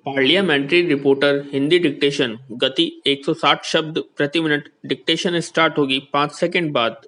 Parliamentary reporter Hindi dictation गति 160 शब्द प्रति मिनट। डिक्टेशन स्टार्ट होगी 5 सेकंड बाद।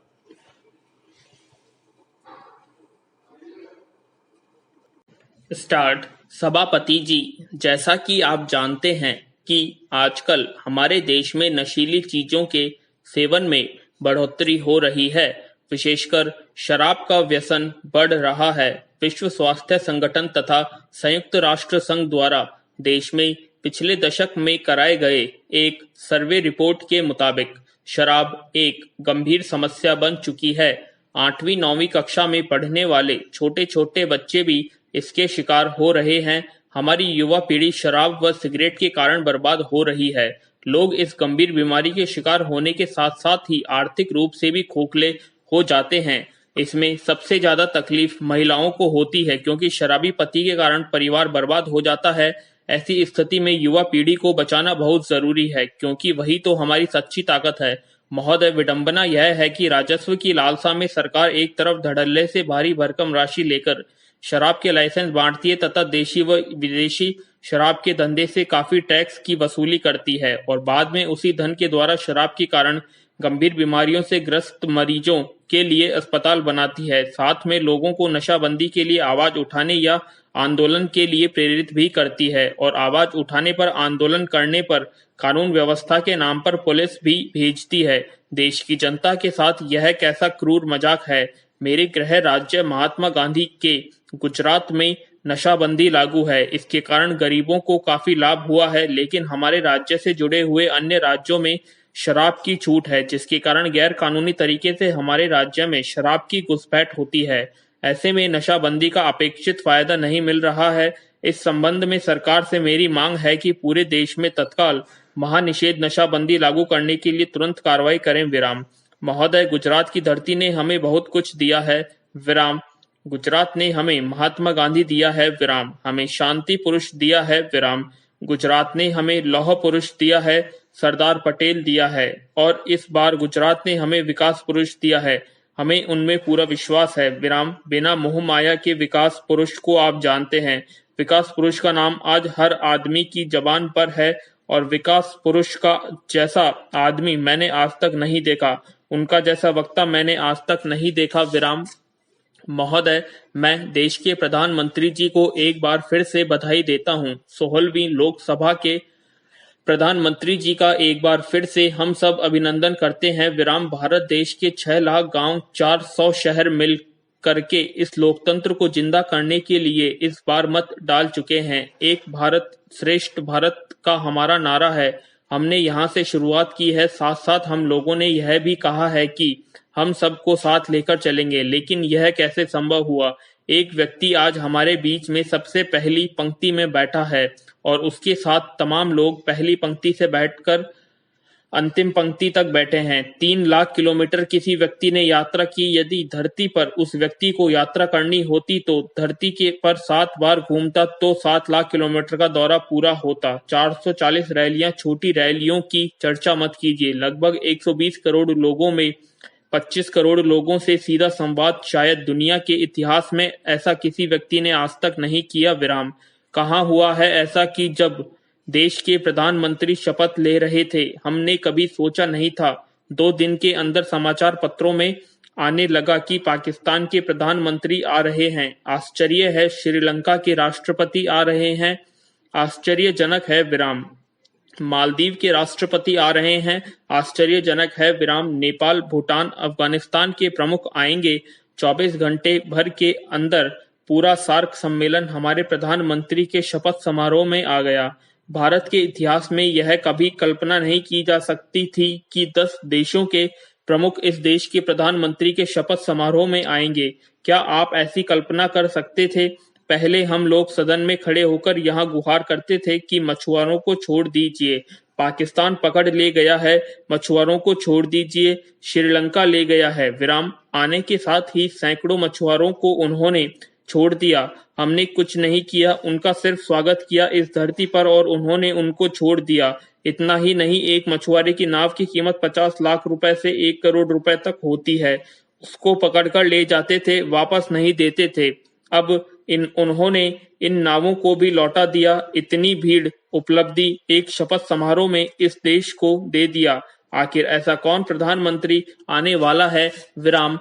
स्टार्ट। सभापति जी, जैसा कि आप जानते हैं कि आजकल हमारे देश में नशीली चीजों के सेवन में बढ़ोतरी हो रही है, विशेषकर शराब का व्यसन बढ़ रहा है। विश्व स्वास्थ्य संगठन तथा संयुक्त राष्ट्र संघ द्वारा देश में पिछले दशक में कराए गए एक सर्वे रिपोर्ट के मुताबिक शराब एक गंभीर समस्या बन चुकी है। 8वीं-9वीं कक्षा में पढ़ने वाले छोटे छोटे बच्चे भी इसके शिकार हो रहे हैं। हमारी युवा पीढ़ी शराब व सिगरेट के कारण बर्बाद हो रही है। लोग इस गंभीर बीमारी के शिकार होने के साथ साथ ही आर्थिक रूप से भी खोखले हो जाते हैं। इसमें सबसे ज्यादा तकलीफ महिलाओं को होती है, क्योंकि शराबी पति के कारण परिवार बर्बाद हो जाता है। ऐसी स्थिति में युवा पीढ़ी को बचाना बहुत जरूरी है, क्योंकि वही तो हमारी सच्ची ताकत है। महोदय, विडंबना यह है कि राजस्व की लालसा में सरकार एक तरफ धड़ल्ले से भारी भरकम राशि लेकर शराब के लाइसेंस बांटती है तथा देशी व विदेशी शराब के धंधे से काफी टैक्स की वसूली करती है, और बाद में उसी धन के द्वारा शराब के कारण गंभीर बीमारियों से ग्रस्त मरीजों के लिए अस्पताल बनाती है। साथ में लोगों को नशाबंदी के लिए आवाज उठाने या आंदोलन के लिए प्रेरित भी करती है, और आवाज उठाने पर, आंदोलन करने पर कानून व्यवस्था के नाम पर पुलिस भी भेजती है। देश की जनता के साथ यह कैसा क्रूर मजाक है। मेरे गृह राज्य महात्मा गांधी के गुजरात में नशाबंदी लागू है। इसके कारण गरीबों को काफी लाभ हुआ है, लेकिन हमारे राज्य से जुड़े हुए अन्य राज्यों में शराब की छूट है, जिसके कारण गैर कानूनी तरीके से हमारे राज्य में शराब की घुसपैठ होती है। ऐसे में नशाबंदी का अपेक्षित फायदा नहीं मिल रहा है। इस संबंध में सरकार से मेरी मांग है कि पूरे देश में तत्काल महानिषेध नशाबंदी लागू करने के लिए तुरंत कार्रवाई करें। विराम। महोदय, गुजरात की धरती ने हमें बहुत कुछ दिया है। विराम। गुजरात ने हमें महात्मा गांधी दिया है। विराम। हमें शांति पुरुष दिया है। विराम। गुजरात ने हमें लौह पुरुष दिया है, सरदार पटेल दिया है, और इस बार गुजरात ने हमें विकास पुरुष दिया है। हमें उनमें पूरा विश्वास है। विराम। बिना मोह माया के विकास पुरुष को आप जानते हैं। विकास पुरुष का नाम आज हर आदमी की जबान पर है, और विकास पुरुष का जैसा आदमी मैंने आज तक नहीं देखा, उनका जैसा वक्ता मैंने आज तक नहीं देखा। विराम। महोदय, मैं देश के प्रधानमंत्री जी को एक बार फिर से बधाई देता हूं। 16वीं लोकसभा के प्रधानमंत्री जी का एक बार फिर से हम सब अभिनंदन करते हैं। विराम। भारत देश के 6 लाख गांव, 400 शहर मिल करके इस लोकतंत्र को जिंदा करने के लिए इस बार मत डाल चुके हैं। एक भारत श्रेष्ठ भारत का हमारा नारा है। हमने यहाँ से शुरुआत की है। साथ साथ हम लोगों ने यह भी कहा है कि हम सबको साथ लेकर चलेंगे, लेकिन यह कैसे संभव हुआ। एक व्यक्ति आज हमारे बीच में सबसे पहली पंक्ति में बैठा है, और उसके साथ तमाम लोग पहली पंक्ति से बैठकर अंतिम पंक्ति तक बैठे हैं। 3 लाख किलोमीटर किसी व्यक्ति ने यात्रा की। यदि धरती पर उस व्यक्ति को यात्रा करनी होती तो धरती के पर 7 बार घूमता तो 7 लाख किलोमीटर का दौरा पूरा होता। 440 रैलियां, छोटी रैलियों की चर्चा मत कीजिए। लगभग 120 करोड़ लोगों में 25 करोड़ लोगों से सीधा संवाद शायद दुनिया के इतिहास में ऐसा किसी व्यक्ति ने आज तक नहीं किया। विराम। कहाँ हुआ है ऐसा कि जब देश के प्रधानमंत्री शपथ ले रहे थे, हमने कभी सोचा नहीं था। 2 दिन के अंदर समाचार पत्रों में आने लगा कि पाकिस्तान के प्रधानमंत्री आ रहे हैं। आश्चर्य है। श्रीलंका के राष्ट्रपति आ रहे हैं। आश्चर्यजनक है। विराम। मालदीव के राष्ट्रपति आ रहे हैं। आश्चर्यजनक है। विराम। नेपाल, भूटान, अफगानिस्तान के प्रमुख आएंगे। 24 घंटे भर के अंदर पूरा सार्क सम्मेलन हमारे प्रधानमंत्री के शपथ समारोह में आ गया। भारत के इतिहास में यह कभी कल्पना नहीं की जा सकती थी कि 10 देशों के प्रमुख इस देश के प्रधानमंत्री के शपथ समारोह में आएंगे। क्या आप ऐसी कल्पना कर सकते थे। पहले हम लोग सदन में खड़े होकर यहाँ गुहार करते थे कि मछुआरों को छोड़ दीजिए, पाकिस्तान पकड़ ले गया है, मछुआरों को छोड़ दीजिए, श्रीलंका ले गया है। विराम। आने के साथ ही सैकड़ों मछुआरों को उन्होंने छोड़ दिया। हमने कुछ नहीं किया, उनका सिर्फ स्वागत किया इस धरती पर, और उन्होंने उनको छोड़ दिया। इतना ही नहीं, एक मछुआरे की नाव की कीमत 50 लाख रुपए से 1 करोड़ रुपए तक होती है। उसको पकड़कर ले जाते थे, वापस नहीं देते थे। अब उन्होंने इन नावों को भी लौटा दिया। इतनी भीड़ उपलब्धि एक शपथ समारोह में इस देश को दे दिया। आखिर ऐसा कौन प्रधानमंत्री आने वाला है? विराम।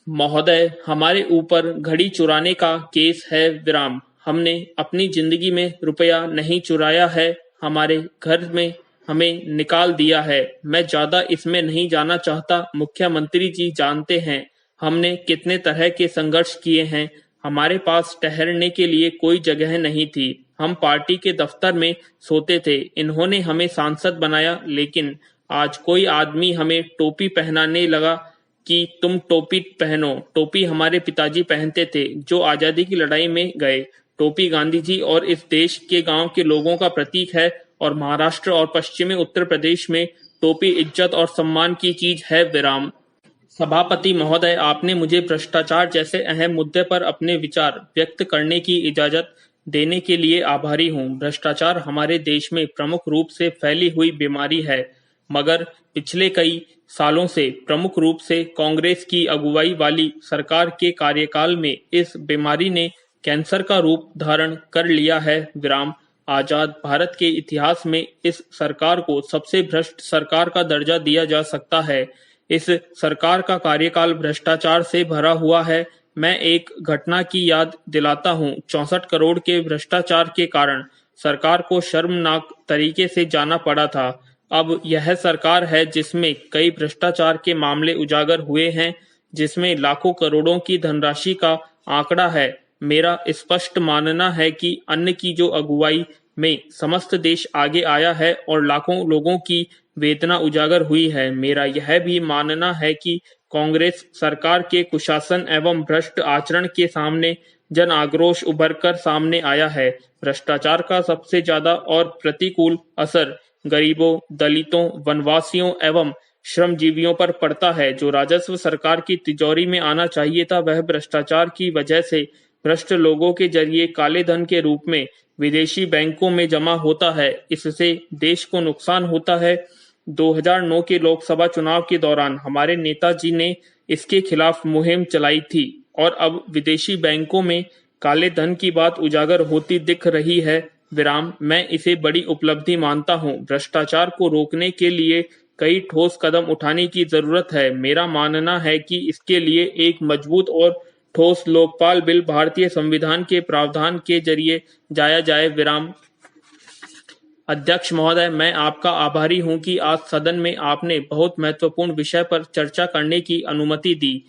महोदय, हमारे ऊपर घड़ी चुराने का केस है। विराम। हमने अपनी जिंदगी में रुपया नहीं चुराया है, हमारे घर में हमें निकाल दिया है। मैं ज्यादा इसमें नहीं जाना चाहता। मुख्यमंत्री जी जानते हैं हमने कितने तरह के संघर्ष किए हैं। हमारे पास ठहरने के लिए कोई जगह नहीं थी। हम पार्टी के दफ्तर में सोते थे। इन्होंने हमें सांसद बनाया, लेकिन आज कोई आदमी हमें टोपी पहनाने लगा कि तुम टोपी पहनो। टोपी हमारे पिताजी पहनते थे जो आजादी की लड़ाई में गए। टोपी गांधी जी और इस देश के गांव के लोगों का प्रतीक है, और महाराष्ट्र और पश्चिमी उत्तर प्रदेश में टोपी इज्जत और सम्मान की चीज है। विराम। सभापति महोदय, आपने मुझे भ्रष्टाचार जैसे अहम मुद्दे पर अपने विचार व्यक्त करने की इजाजत देने के लिए आभारी हूं। भ्रष्टाचार हमारे देश में प्रमुख रूप से फैली हुई बीमारी है, मगर पिछले कई सालों से प्रमुख रूप से कांग्रेस की अगुवाई वाली सरकार के कार्यकाल में इस बीमारी ने कैंसर का रूप धारण कर लिया है। विराम। आजाद भारत के इतिहास में इस सरकार को सबसे भ्रष्ट सरकार का दर्जा दिया जा सकता है। इस सरकार का कार्यकाल भ्रष्टाचार से भरा हुआ है। मैं एक घटना की याद दिलाता हूं। 64 करोड़ के भ्रष्टाचार के कारण सरकार को शर्मनाक तरीके से जाना पड़ा था। अब यह सरकार है जिसमें कई भ्रष्टाचार के मामले उजागर हुए हैं, जिसमें लाखों करोड़ों की धनराशि का आंकड़ा है। मेरा स्पष्ट मानना है कि अन्न की जो अगुवाई में समस्त देश आगे आया है और लाखों लोगों की वेदना उजागर हुई है। मेरा यह भी मानना है कि कांग्रेस सरकार के कुशासन एवं भ्रष्ट आचरण के सामने जन आक्रोश उभर कर सामने आया है। भ्रष्टाचार का सबसे ज्यादा और प्रतिकूल असर गरीबों, दलितों, वनवासियों एवं श्रमजीवियों पर पड़ता है। जो राजस्व सरकार की तिजोरी में आना चाहिए था, वह भ्रष्टाचार की वजह से भ्रष्ट लोगों के जरिए काले धन के रूप में विदेशी बैंकों में जमा होता है। इससे देश को नुकसान होता है। 2009 के लोकसभा चुनाव के दौरान हमारे नेताजी ने इसके खिलाफ मुहिम चलाई थी, और अब विदेशी बैंकों में काले धन की बात उजागर होती दिख रही है। विराम। मैं इसे बड़ी उपलब्धि मानता हूं। भ्रष्टाचार को रोकने के लिए कई ठोस कदम उठाने की जरूरत है। मेरा मानना है कि इसके लिए एक मजबूत और ठोस लोकपाल बिल भारतीय संविधान के प्रावधान के जरिए जाया जाए। विराम। अध्यक्ष महोदय, मैं आपका आभारी हूं कि आज सदन में आपने बहुत महत्वपूर्ण विषय पर चर्चा करने की अनुमति दी।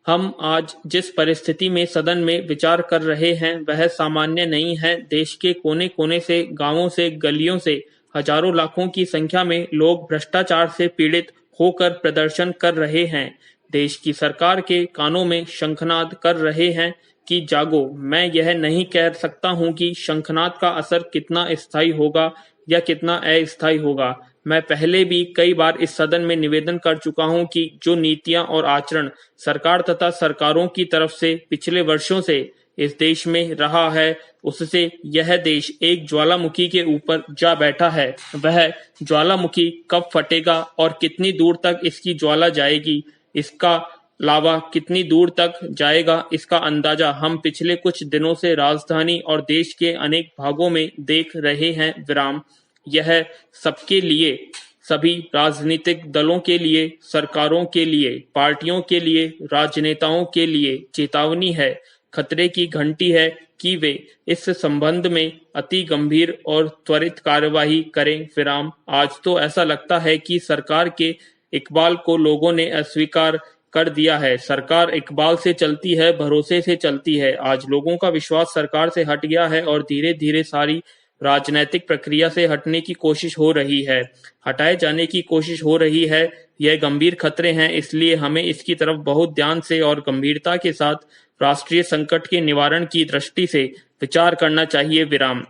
हम आज जिस परिस्थिति में सदन में विचार कर रहे हैं वह सामान्य नहीं है। देश के कोने कोने से, गांवों से, गलियों से हजारों लाखों की संख्या में लोग भ्रष्टाचार से पीड़ित होकर प्रदर्शन कर रहे हैं। देश की सरकार के कानों में शंखनाद कर रहे हैं कि जागो। मैं यह नहीं कह सकता हूं कि शंखनाद का असर कितना स्थायी होगा या कितना अस्थायी होगा। मैं पहले भी कई बार इस सदन में निवेदन कर चुका हूं कि जो नीतियां और आचरण सरकार तथा सरकारों की तरफ से पिछले वर्षों से इस देश में रहा है, उससे यह देश एक ज्वालामुखी के ऊपर जा बैठा है। वह ज्वालामुखी कब फटेगा और कितनी दूर तक इसकी ज्वाला जाएगी, इसका लावा कितनी दूर तक जाएगा, इसका अंदाजा हम पिछले कुछ दिनों से राजधानी और देश के अनेक भागों में देख रहे हैं। विराम। यह सबके लिए, सभी राजनीतिक दलों के लिए, सरकारों के लिए, पार्टियों के लिए, राजनेताओं के लिए चेतावनी है, खतरे की घंटी है कि वे इस संबंध में अति गंभीर और त्वरित कार्यवाही करें। विराम। आज तो ऐसा लगता है कि सरकार के इकबाल को लोगों ने अस्वीकार कर दिया है। सरकार इकबाल से चलती है, भरोसे से चलती है। आज लोगों का विश्वास सरकार से हट गया है और धीरे धीरे सारी राजनैतिक प्रक्रिया से हटने की कोशिश हो रही है, हटाए जाने की कोशिश हो रही है। यह गंभीर खतरे हैं, इसलिए हमें इसकी तरफ बहुत ध्यान से और गंभीरता के साथ राष्ट्रीय संकट के निवारण की दृष्टि से विचार करना चाहिए। विराम।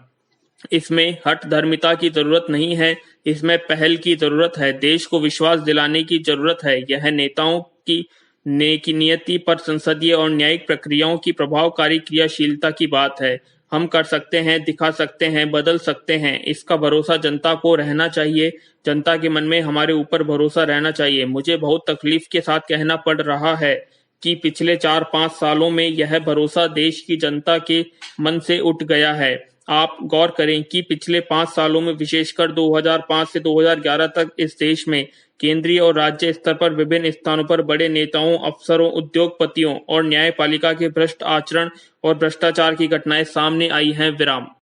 इसमें हठ धर्मिता की जरूरत नहीं है, इसमें पहल की जरूरत है। देश को विश्वास दिलाने की जरूरत है। यह नेताओं की नेकी नियति पर संसदीय और न्यायिक प्रक्रियाओं की प्रभावकारी क्रियाशीलता की बात है। हम कर सकते हैं, दिखा सकते हैं, बदल सकते हैं। इसका भरोसा जनता को रहना चाहिए। जनता के मन में हमारे ऊपर भरोसा रहना चाहिए। मुझे बहुत तकलीफ के साथ कहना पड़ रहा है कि पिछले 4-5 सालों में यह भरोसा देश की जनता के मन से उठ गया है। आप गौर करें कि पिछले 5 सालों में विशेषकर 2005 से 2011 तक इस देश में केंद्रीय और राज्य स्तर पर विभिन्न स्थानों पर बड़े नेताओं, अफसरों, उद्योगपतियों और न्यायपालिका के भ्रष्ट आचरण और भ्रष्टाचार की घटनाएं सामने आई हैं। विराम।